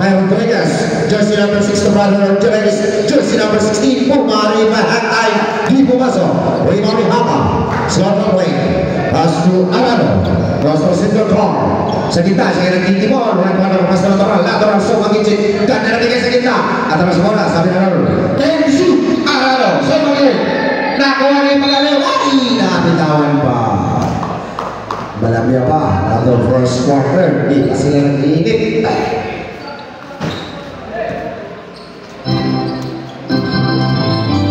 kay Rodriguez. Jersey number 6 to brother Rodriguez. Jersey number 16, Pumari Mahatay. Di pumasok. Rebound ni Haka. Slot on play. Pass to Arano. Cross to center car. Sa gitna, siya nagtitimon. Right corner, pass to lateral. Lateral, so magigit. Ganda na bigay sa gitna. Atras bola, sabi na Arano. Then shoot. Arano. So magigit. Nakuha na yung pagaliw. Ay, napitawan pa. Malamya pa. Another first quarter. Di pa sila nag-iinit.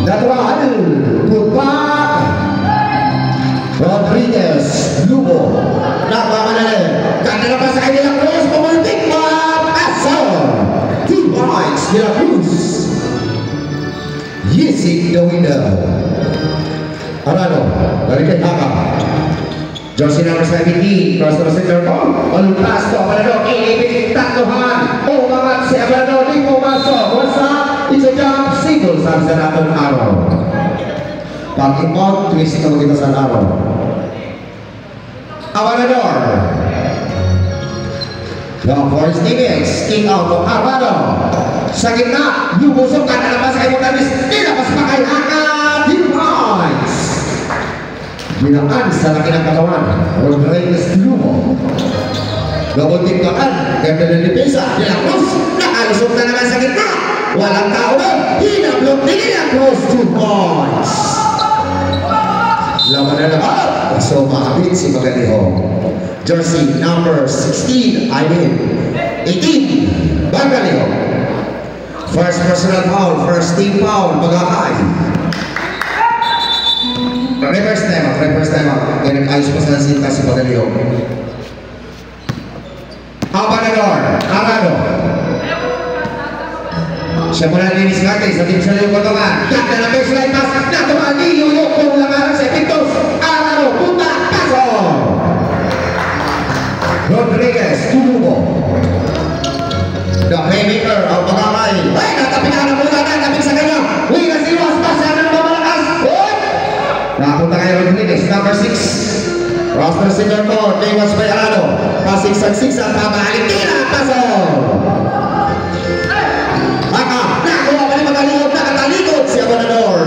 Natural. Put back. Rodriguez. Lugo. Nakuha ka na rin. Ganda na pa sa kanilang cross. Pumulpik pa. Pasol. 2 points. De La Cruz. Yisik the winner. Arano. Dari kay Haka. Jersey number 17, cross to the center ball. Palupas to Abanado, inibig tatluhan. Umangat si Abanado, di pumasok. What's up? It's a jump, single sa natin araw. Pag-imot, twist na magkita sa araw. Abanador. Long for his teammates, kick out to Arano. Sa gitna, lubusok ka na naman sa Imotanis. Nilabas pa kay Haka, 2 points. Binaan sa laki ng katawan. Rodriguez Lumo. Double tip kaan. Ganda ng depensa. De La Cruz. Nakalusok na naman sa gitna. Walang tao na. Hinablok ni De La Cruz. 2 points. Laman na naman. So makabit si Magaliho. Jersey number 16. I mean 18. Magaliho. First personal foul. First team foul. Magakay. Reverse time up. Kaya nag-ayos pa sa sinta si Pagaliho. Abanador, Arano. Siya muna linis natin sa team sa yung kotongan. Ganda na baseline pass. Natumaan ni Yuyok kung langaran sa Pintos. Arano, punta, paso. Rodriguez, Tulubo. The playmaker ang Pagakay. Ay, natapitan na mula na. Tapik sa kanya. Uy, nasiwas pa siya ng mamalakas. Napunta kay Rodriguez, number 6. Roster singer ko, Damas by Arano. Pasik-sagsik sa pabalik. Tira, paso. Haka, nakuha pa ni Magaliho. Nakatalikod si Abanador.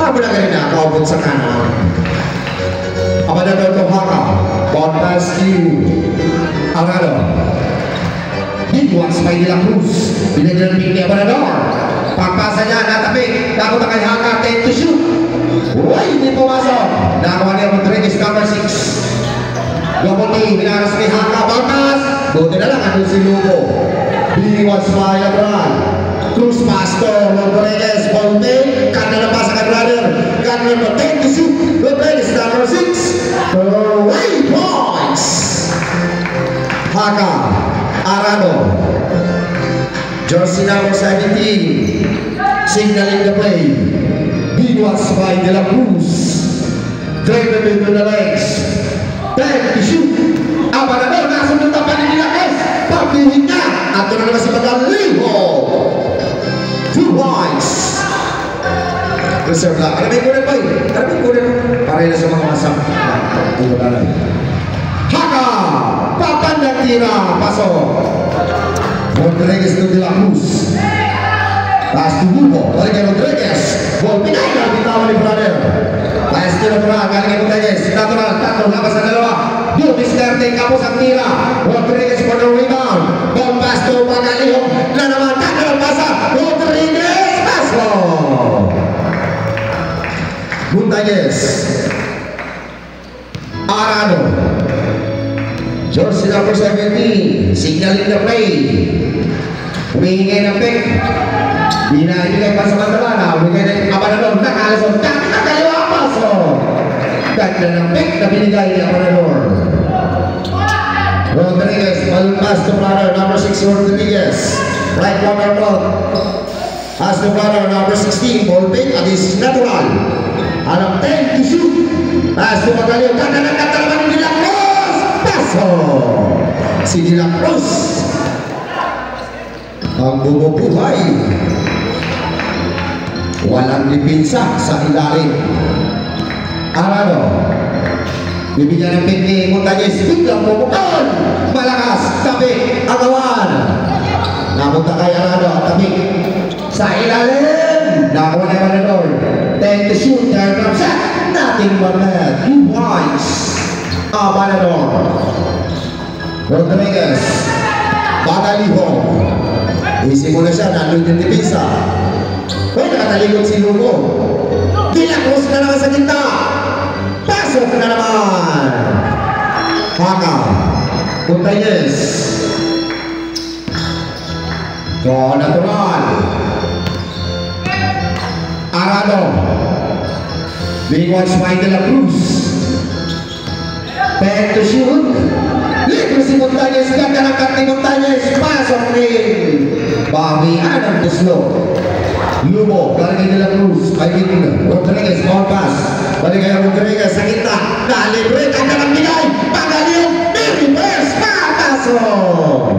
Abo na ganun na, kaupot sa kanan. Abanador to Haka. Ball pass to Arano. Hitwatch by De La Cruz. Binagyan ni Abanador. Pagpasa niya, natapik. Nakuha kay Haka, 10 to shoot. Uy, hindi pumasok. Nakuha ni Rodriguez, number 6. Double team, binaras kay Haka, Baltas. Buti na lang, ano si Lugo. Biwas by Abran. Cruz Pastor, Rodriguez, Bonte. Kanda na pa sa kan-runner. Gunner pa 10 to shoot. Rodriguez, number 6. 3 points. Haka, Arano. Jersey number 17. Signaling the play. Binwas by De La Cruz. Driven into the legs. Back to shoot. Abanador, nasunod ang panin nila S. Pagdihin niya. At ito na naman si Magaliho. 2 points. Reserve lang. Alam ko na ba yun? Alam ko na. Para na sa mga masak. Ito na lang. Haka. Papan na tira. Paso. Rodriguez to De La Cruz. Pass to Lugo. Balik kay Rodriguez. Ball pinay. Bitawan ni brother. Pass to natural. Galing kay Rodriguez. Natural. Tatlo. Labas sa dalawa. Dumiskarte. Kapos ang tira. Rodriguez for the rebound. Ball pass to Magaliho. Na naman. Tatlo. Pasa. Rodriguez. Paso. Montagnes. Arano. Jersey number 17. Signaling the play. Humihingay ng pick. Binahigay pa sa Mandalana. Humihingay ng Abanador. Nakalasot. Nakaliwa paso. Ganda ng pick na binigay ni Abanador. Rodriguez. Palmas to brother. Number 6 Rodriguez. Right corner block. Has to brother. Number 16. Ball pick. At is natural. Alam 10 to shoot. Has to Magaliho. Ganda ng katalaman ni De La Cruz. Paso. Si De La Cruz. Ang bumubuhay. Walang dipinsa sa ilalim. Arano. Bibigyan ng pick ni Montagnes. Biglang bumukon. Malakas. Tabi. Agawan. to shoot, there comes that. Nothing but net. 2 points. Abanador. Rodriguez. Bagaliho. Isip mo na siya, nandun yung tipisa. Uy, nakatalikod si Lugo. Dilakos na naman sa gitna. Pasok na naman. Haka. Puntañez. Go natural. Arado. Being watched by De La Cruz. Back to shoot. Libre si Montañez. Ganda ng cut ni Montañez. Pasok rin. Bobby Adam to slow. Lumo. Galing De La Cruz. Ay gitna. Rodriguez. Ball pass. Balik kaya Rodriguez sa gitna. Nalibre. Ganda ng bigay. Pagaliw. Reverse. Pasok.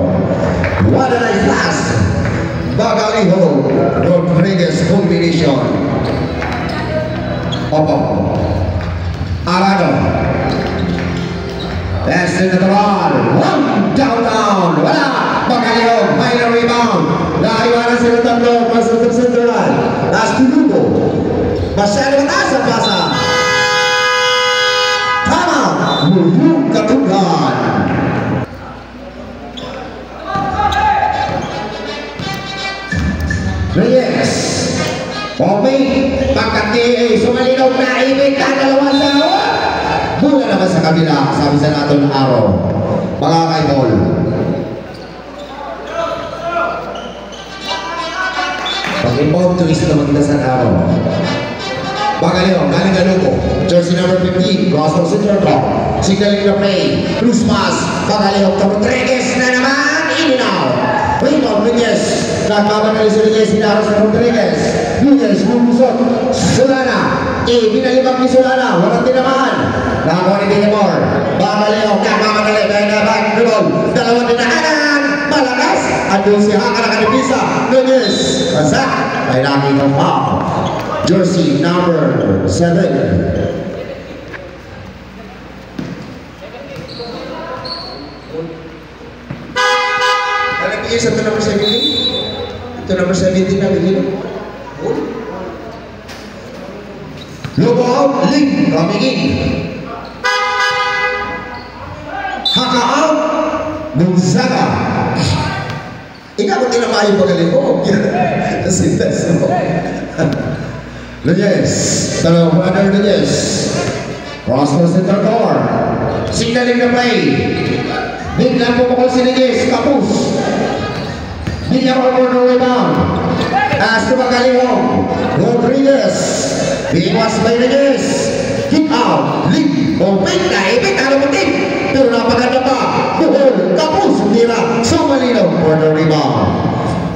What a nice pass. Bagaliho. Rodriguez combination. Opo. Arado. Pass to the ball. One down. Wala. Bagaliho. Final rebound. Naiwanan sila tatlo. Pasok sa central. Last to Lugo. Masyado mataas ang pasa. Tama. Muyong katugan. Reyes. Okay. Pagkati sumalinaw na ibig ang dalawang sawa. Mula naman sa kabila. Sabi sa nato ng araw. Mga kaibol. Pag-involve to is naman kita sa araw. Bagaliho. Galing Galugo. Jersey number 15. Rostov Central. Signaling na play. Cruz pass. Bagaliho. Rodriguez na naman. Ininaw. Rebound Nunez. Nagmamadali si Nunez. Hinaros na Rodriguez. Nunez. Bumusot. Solana. Binalibag ni Solana. Walang tinamaan. Nakakuha ni Villamor. Bagaliho. Nagmamadali. Back dribble. Dalawang tinahanan. Malakas. Andun si Haka na kanipisa. Nunez. Pasak. May nakita pa. Jersey number 7. Ito number 17. Ito number 17 na bigyan. Logo out, link, coming in. Haka out, Gonzaga. Ikaw kung tinamayo pagaling ko. Kasi that's mo. Nunez, dalawang brother Nunez. Rostov Central Court. Signaling na play. Biglang pumukol si Nunez, Kapus. Villamor for no rebound. As to Bagaliho. Rodriguez. Biwas by Nunez. Kick out. Lead. Open na. Ibig. Ano mo din? Pero napaganda pa. Buhol. Kapus. Tira. Sumalino for the rebound.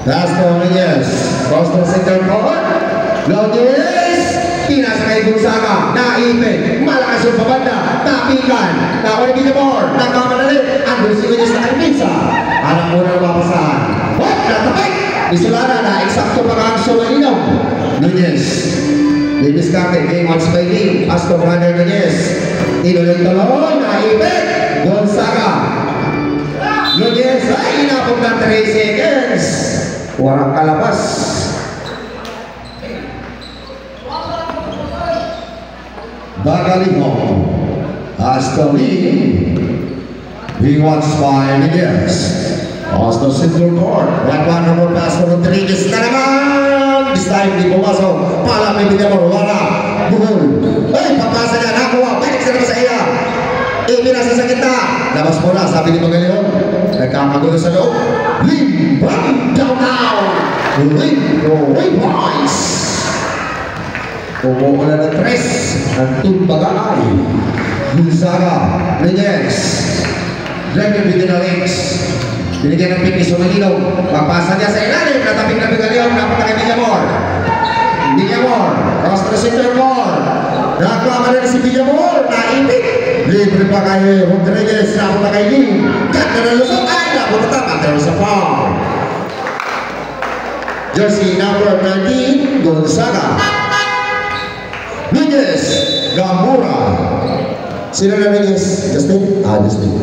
That's to Nunez. Rostov Central Court. Nunez. Pinasakay Gonzaga. Naipin. Malakas yung pabanda. Napikan. Nakawala Villamor. Nagmamadali. Andun si Nunez na kanipinsa. Anak mo na mapasahan. What? Natapay! Isolana na eksakto pag-ang Sumalino. Nunez. Nunez kake. Game watch by game. Pasto brother Nunez. Inulit talon. Naipin. Gonzaga. Nunez. Ay, inapog na 3 seconds. Warang kalabas. Bagaliho. Astalin. He wants by Nunez. Rostov Central Court. That one number pass for Rodriguez na naman. This time di pumasok. Pala may Villamor. Wala. Buhol. Ay, papasa niya. Nakuha. Balik sa naman sa iya. Pinasa sa kita. Labas mo na. Sabi ni Bagaliho. Nagkakagulo sa loob. Lead. Run down now. Lead. Away points. Pumuula ng 3. Ang tumbagaan. Gonzaga. Nunez. Dragon with the legs. Binigyan ng pick ni Sumalino. Pagpasa niya sa ilalim. Nataping na Bagaliho. Napatay Villamor. Villamor. Cross to center ball. Nakakuha na si Villamor. Naipit. Libre pa kay Rodriguez. Napunta kay Lee. Ganda na lusok. Ay, napunta. Pero sa foul. Jersey number 13. Gonzaga. Nunez. Gamura. Sino na Nunez? Justin? Justin.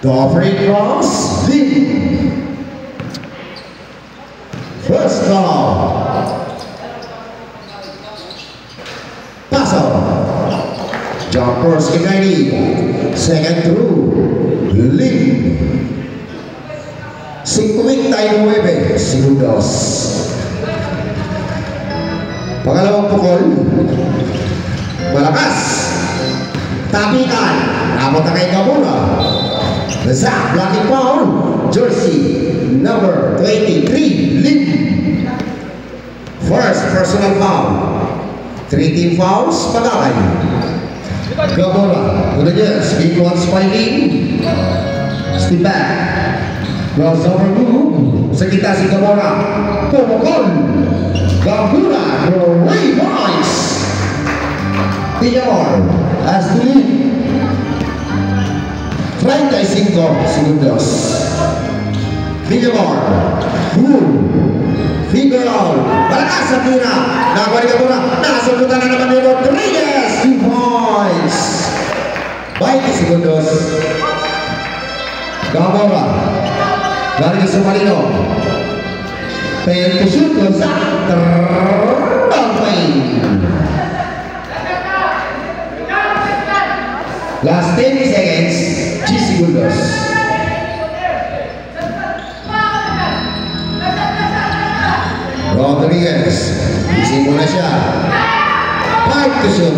The offering cross, Lee. First down. First game ready. Second through. Lim. 59 segundos. Pangalawang pukol. Malakas. Tapikan. Abot na kay Gamura. Zach, blocking foul. Jersey number 23. Lim. First personal foul. 3 team fouls. Pagkakay. Gamura. Unagers. Big ones by Lim. Step back. Crossover move. Sa kita si Gamura. Pumukol. Gamura. Ray Boys. Tinyamor. As to Lim. 35 segundos. Tinyamor. Boom. Finger out. Malakas sa tira. Nakakuha ni Gamura. Nakasundutan na naman ni Rodriguez. 2 points. 20 segundos. Gamura. Galing sa Marino. Fail to shoot. Gonzak. Terbampay. Last 10 seconds. 10 segundos. Rodriguez. Isip mo na siya. 5 to shoot.